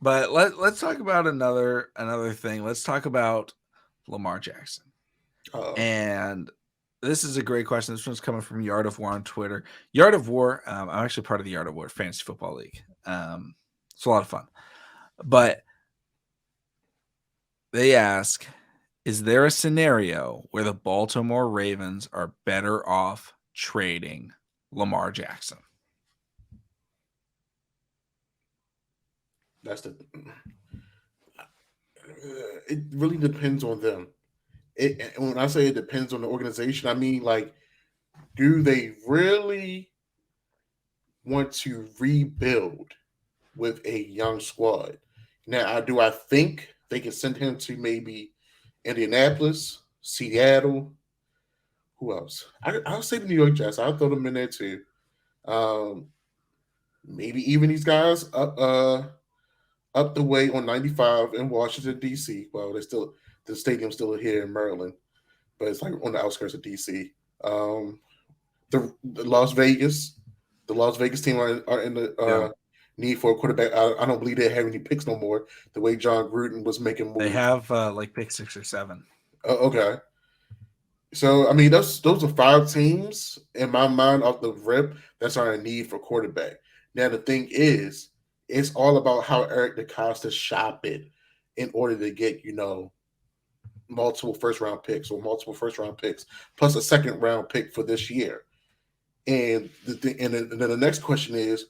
But let's talk about another thing. Let's talk about Lamar Jackson. Uh, And this is a great question. This one's coming from Yard of War on Twitter. Yard of War, I'm actually part of the Yard of War Fantasy Football League. It's a lot of fun. But they ask, is there a scenario where the Baltimore Ravens are better off trading Lamar Jackson? that's the. It really depends on them. And when I say it depends on the organization, I mean like, do they really want to rebuild with a young squad? Now, do I think they can send him to maybe Indianapolis, Seattle? Who else? I'll say the New York Jets. I'll throw them in there too. Um, Maybe even these guys up the way on 95 in Washington D.C. Well, they still the stadium's still here in Maryland, but it's like on the outskirts of D.C. Um, the the Las Vegas team are in the Yeah. need for a quarterback. I don't believe they have any picks no more. The way John Gruden was making They moves. have like pick 6 or 7. Okay, so I mean those are five teams in my mind off the rip that's are in need for quarterback. Now the thing is, it's all about how Eric DeCosta shop it in order to get multiple first round picks or multiple first round picks plus a second round pick for this year. And then the next question is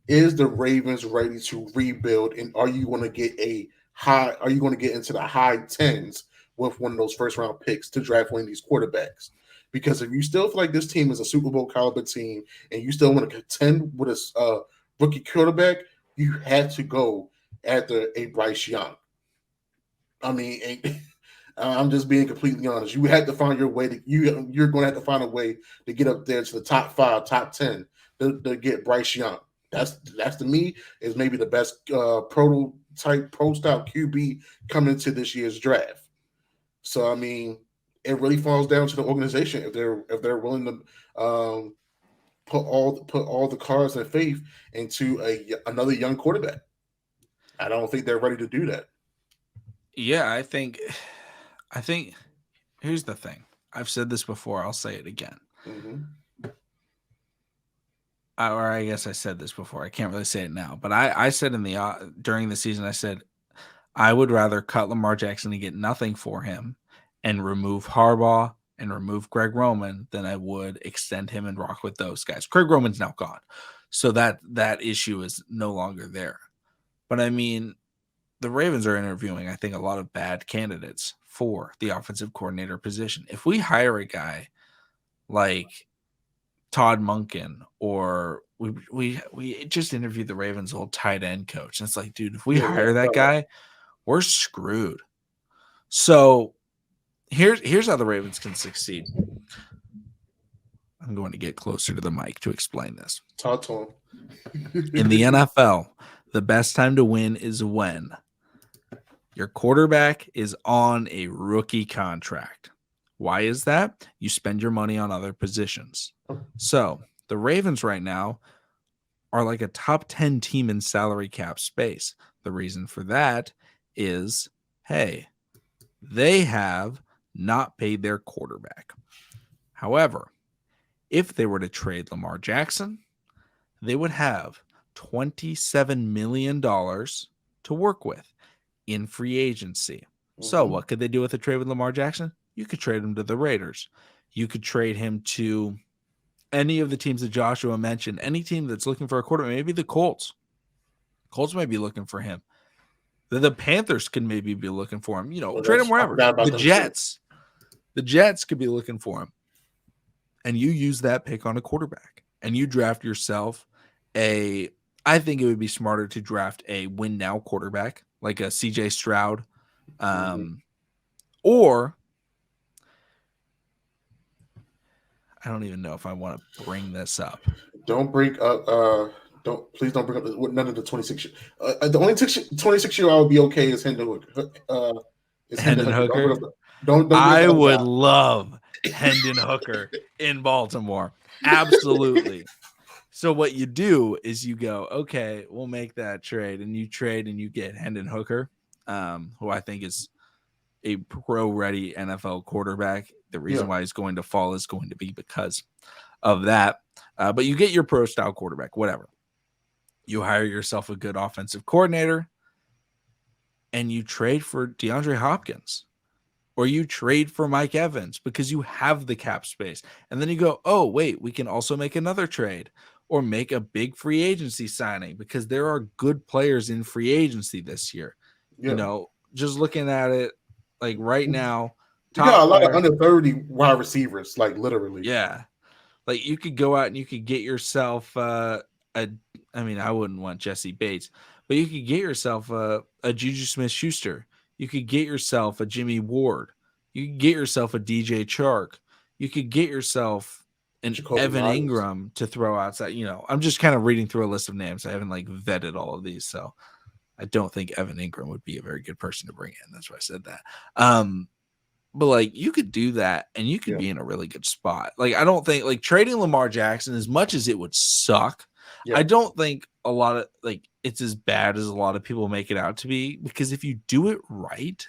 the Ravens ready to rebuild? And are you going to get a high? Are you going to get into the high tens with one of those first round picks to draft one of these quarterbacks? Because if you still feel like this team is a Super Bowl caliber team and you still want to contend with a rookie quarterback, you have to go after a Bryce Young. I mean, I'm just being completely honest. You had to find your way to you're going to have to find a way to get up there to the top five, top 10 to get Bryce Young. That's to me is maybe the best prototype pro style QB coming to this year's draft. So I mean, it really falls down to the organization if they're willing to put all the cards and faith into another young quarterback. I don't think they're ready to do that. Yeah, I think here's the thing. I've said this before, I'll say it again. Hmm. Or I guess I said this before. I can't really say it now, but I said in the during the season, I said I would rather cut Lamar Jackson and get nothing for him and remove Harbaugh and remove Greg Roman than I would extend him and rock with those guys. Greg Roman's now gone. So that issue is no longer there. But I mean, the Ravens are interviewing, I think, a lot of bad candidates for the offensive coordinator position. If we hire a guy like Todd Monken, or we just interviewed the Ravens' old tight end coach, and it's like, dude, if we Yeah, hire that guy, we're screwed. So here's how the Ravens can succeed. I'm going to get closer to the mic to explain this. talk to In the him. NFL, the best time to win is when your quarterback is on a rookie contract. Why is that? You spend your money on other positions. So the Ravens right now are like a top 10 team in salary cap space. The reason for that is, hey, they have not paid their quarterback. However, if they were to trade Lamar Jackson, they would have $27 million to work with in free agency. So, Hmm. what could they do with a trade with Lamar Jackson? You could trade him to the Raiders. You could trade him to any of the teams that Joshua mentioned, any team that's looking for a quarterback, maybe the Colts. Colts might be looking for him. The Panthers could maybe be looking for him. Well, Trade him I wherever. forgot about them too. The Jets could be looking for him. And you use that pick on a quarterback. And you draft yourself I think it would be smarter to draft a win now quarterback, like a CJ Stroud. Hmm. Or I don't even know if I want to bring this up. Don't bring up. Don't please don't bring up none of the 26. The only 26-year I would be okay is Hendon Hooker. Is Hendon Hendon Hooker? Don't bring Hooker. up. Don't bring up I the other would guy. love Hendon Hooker in Baltimore. Absolutely. So what you do is you go, okay, we'll make that trade, and you trade and you get Hendon Hooker, who I think is a pro-ready NFL quarterback. The reason Yeah, why he's going to fall is going to be because of that. But you get your pro-style quarterback, whatever. You hire yourself a good offensive coordinator, and you trade for DeAndre Hopkins. Or you trade for Mike Evans because you have the cap space. And then you go, oh, wait, we can also make another trade or make a big free agency signing because there are good players in free agency this year. yeah. Just looking at it like right now, We got top a lot of player. under 30 wide receivers, like literally. Yeah. Like you could go out and you could get yourself I wouldn't want Jesse Bates, but you could get yourself a Juju Smith-Schuster. You could get yourself a Jimmy Ward. You could get yourself a DJ Chark. You could get yourself an Jacoby Evan Myers. Ingram to throw outside. I'm just kind of reading through a list of names. I haven't like vetted all of these, so I don't think Evan Ingram would be a very good person to bring in. That's why I said that. But like you could do that and you could Yeah, be in a really good spot. Like I don't think like trading Lamar Jackson, as much as it would suck, yeah, I don't think a lot of like it's as bad as a lot of people make it out to be, because if you do it right,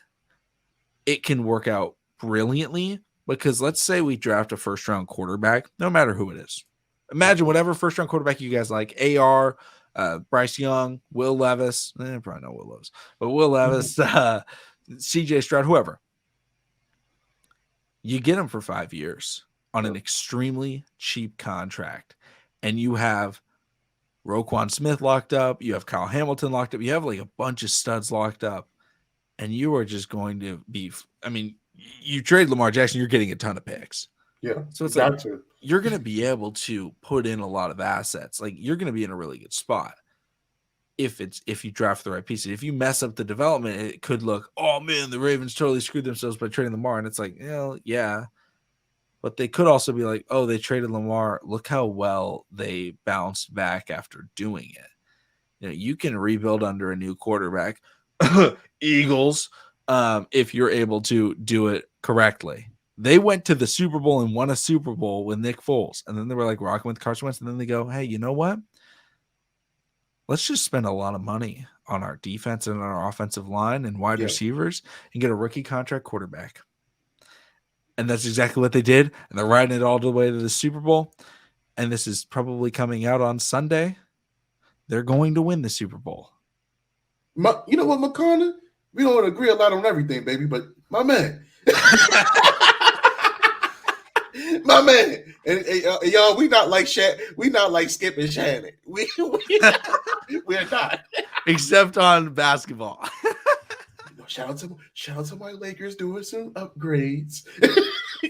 it can work out brilliantly. Because let's say we draft a first round quarterback, no matter who it is. Imagine whatever first round quarterback you guys like, AR, Bryce Young, Will Levis, probably not Will Levis, but Will Levis, CJ Stroud, whoever. You get him for 5 years on an extremely cheap contract, and you have Roquan Smith locked up. You have Kyle Hamilton locked up. You have like a bunch of studs locked up, and you are just going to be. I mean, you trade Lamar Jackson, you're getting a ton of picks. yeah. So You it's like got to. you're going to be able to put in a lot of assets. Like you're going to be in a really good spot if you draft the right pieces. If you mess up the development, it could look, oh man, the Ravens totally screwed themselves by trading Lamar, and it's like, yeah. But they could also be like, oh, they traded Lamar. Look how well they bounced back after doing it. You can rebuild under a new quarterback, Eagles, if you're able to do it correctly. They went to the Super Bowl and won a Super Bowl with Nick Foles. And then they were like rocking with Carson Wentz. And then they go, hey, you know what? Let's just spend a lot of money on our defense and on our offensive line and wide Yeah. receivers and get a rookie contract quarterback. And that's exactly what they did. And they're riding it all the way to the Super Bowl. And this is probably coming out on Sunday. They're going to win the Super Bowl. You know what, McConnell? We don't agree a lot on everything, baby, but my man. My man. And y'all, we not like we not like Skip and Shannon. We're not. Except on basketball. Shout out to my Lakers doing some upgrades.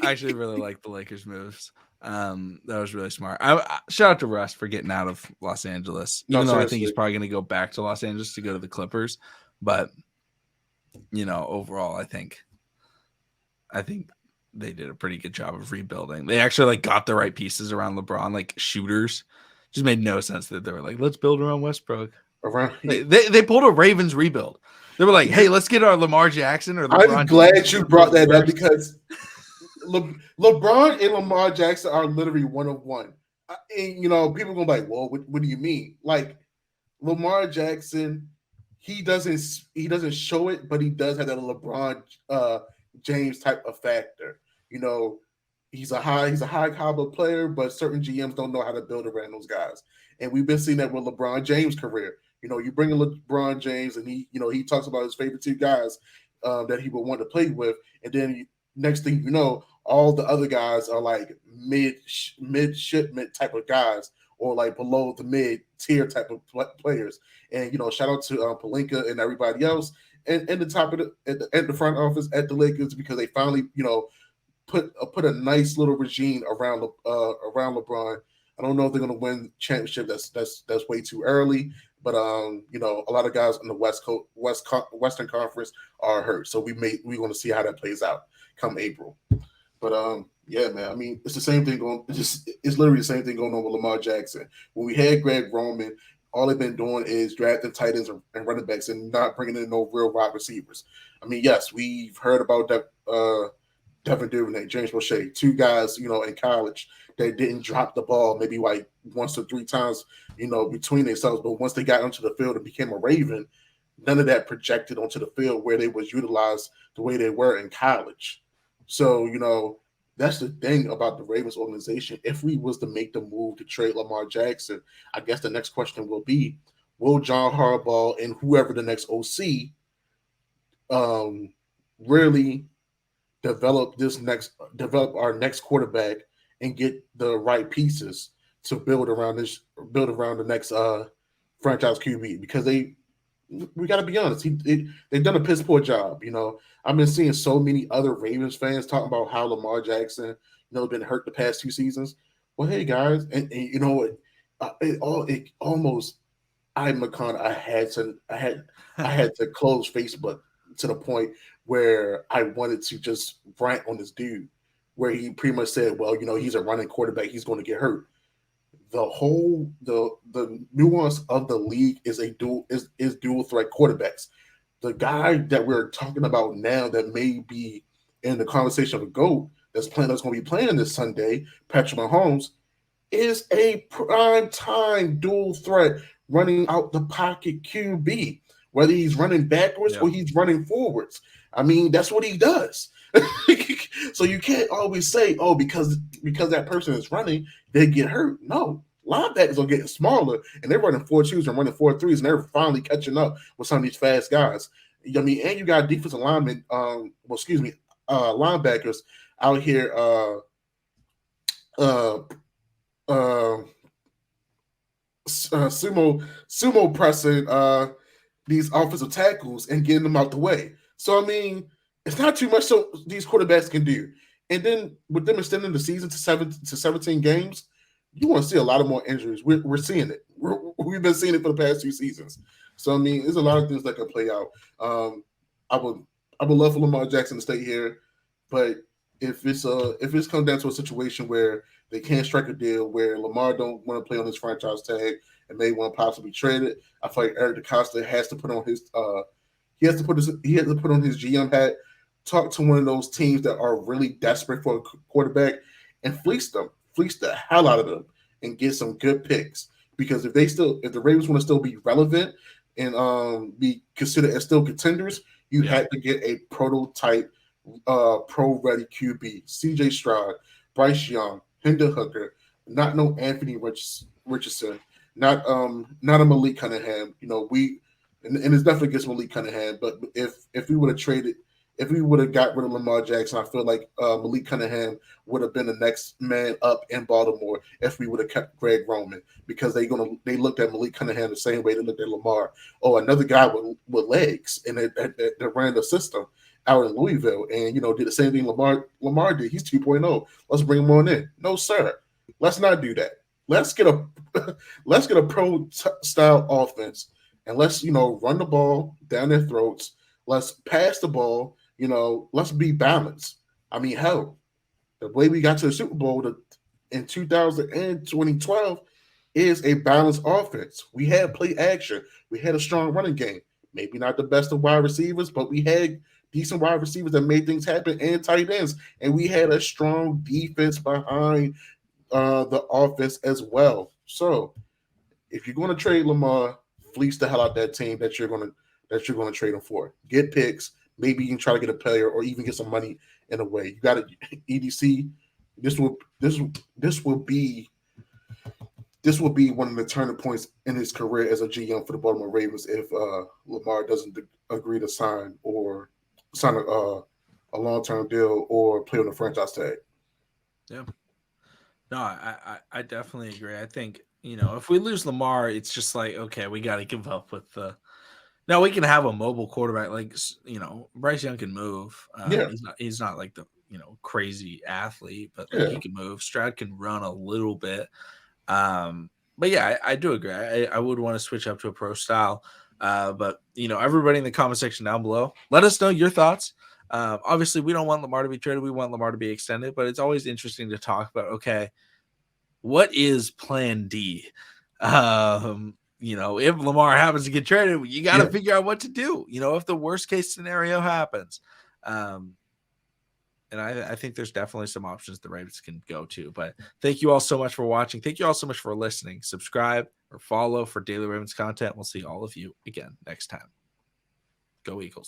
I actually really like the Lakers moves. That was really smart. Shout out to Russ for getting out of Los Angeles, even though I think he's probably going to go back to Los Angeles to go to the Clippers. But overall, I think they did a pretty good job of rebuilding. They actually like got the right pieces around LeBron, like shooters. Just made no sense that they were like, let's build around Westbrook. They pulled a Ravens rebuild. They were like, hey, let's get our Lamar Jackson or LeBron. I'm glad you brought that up because LeBron and Lamar Jackson are literally one of one. And people are gonna be like, well, what do you mean? Like Lamar Jackson, he doesn't show it, but he does have that LeBron James type of factor. He's a high caliber player, but certain GMs don't know how to build around those guys. And we've been seeing that with LeBron James' career. You bring in LeBron James, and he talks about his favorite two guys that he would want to play with, and then next thing you know, all the other guys are like mid shipment type of guys, or like below the mid tier type of players. And shout out to Pelinka and everybody else, and the top of at the front office at the Lakers, because they finally put a nice little regime around LeBron. I don't know if they're going to win championship. That's way too early. But a lot of guys in the Western Conference are hurt, so we're going to see how that plays out come April. But yeah, man. I mean, it's the same thing going. It's literally the same thing going on with Lamar Jackson. When we had Greg Roman, all they've been doing is drafting tight ends and running backs and not bringing in no real wide receivers. I mean, yes, we've heard about that Devin Duvernay, James Roche, two guys, in college that didn't drop the ball maybe like once or three times, between themselves. But once they got onto the field and became a Raven, none of that projected onto the field where they was utilized the way they were in college. So, that's the thing about the Ravens organization. If we was to make the move to trade Lamar Jackson, I guess the next question will be, will John Harbaugh and whoever the next OC really develop our next quarterback and get the right pieces to build around the next franchise QB, because we got to be honest, they've done a piss poor job. I've been seeing so many other Ravens fans talking about how Lamar Jackson, been hurt the past 2 seasons. Well, hey guys, and you know what, it almost, I had to close Facebook to the point where I wanted to just rant on this dude, where he pretty much said, well, he's a running quarterback, he's going to get hurt. The nuance of the league is dual threat quarterbacks. The guy that we're talking about now that may be in the conversation of a GOAT that's going to be playing this Sunday, Patrick Mahomes, is a prime time dual threat running out the pocket QB, whether he's running backwards or he's running forwards. I mean, that's what he does. So you can't always say, oh, because that person is running, they get hurt. No, linebackers are getting smaller, and they're running 4.2s and running 4.3s, and they're finally catching up with some of these fast guys. I mean, and you got defensive linemen, linebackers out here sumo pressing these offensive tackles and getting them out the way. So I mean, it's not too much so these quarterbacks can do. And then with them extending the season to 17 games, you want to see a lot of more injuries. We're seeing it. We've been seeing it for the past 2 seasons. So I mean, there's a lot of things that can play out. I would love for Lamar Jackson to stay here, but if it's come down to a situation where they can't strike a deal, where Lamar don't want to play on his franchise tag and may want to possibly trade it, I feel like Eric DeCosta has to put on his GM hat, talk to one of those teams that are really desperate for a quarterback, and fleece the hell out of them, and get some good picks. Because if the Ravens want to still be relevant and be considered as still contenders, you had to get a prototype pro-ready QB. C.J. Stroud, Bryce Young, Hendon Hooker, not no Anthony Richardson, not a Malik Cunningham. And it's definitely against Malik Cunningham. But if we would have got rid of Lamar Jackson, I feel like Malik Cunningham would have been the next man up in Baltimore if we would have kept Greg Roman, because they looked at Malik Cunningham the same way they looked at Lamar. Oh, another guy with legs, and that ran the system out in Louisville, and did the same thing Lamar did. He's 2.0. Let's bring him on in. No, sir. Let's not do that. Let's get a pro style offense, and let's run the ball down their throats. Let's pass the ball. Let's be balanced. I mean, hell, the way we got to the Super Bowl in 2000 and 2012 is a balanced offense. We had play action. We had a strong running game. Maybe not the best of wide receivers, but we had decent wide receivers that made things happen, and tight ends. And we had a strong defense behind the offense as well. So if you're going to trade Lamar, fleece the hell out that team that you're going to trade him for. Get picks. Maybe you can try to get a player or even get some money in a way. You got to EDC. This will be one of the turning points in his career as a GM for the Baltimore Ravens if Lamar doesn't agree to sign a long-term deal or play on the franchise tag. Yeah. No, I definitely agree. I think, if we lose Lamar, it's just like, okay, we got to give up with the. Now we can have a mobile quarterback, like Bryce Young can move. He's not like the crazy athlete, but he can move. Stroud can run a little bit. But yeah, I do agree. I would want to switch up to a pro style. But everybody in the comment section down below, let us know your thoughts. Obviously, we don't want Lamar to be traded. We want Lamar to be extended. But it's always interesting to talk about. Okay, what is Plan D? If Lamar happens to get traded, you got to figure out what to do. If the worst case scenario happens, and And I think there's definitely some options the Ravens can go to. But thank you all so much for watching. Thank you all so much for listening. Subscribe or follow for daily Ravens content. We'll see all of you again next time. Go Eagles.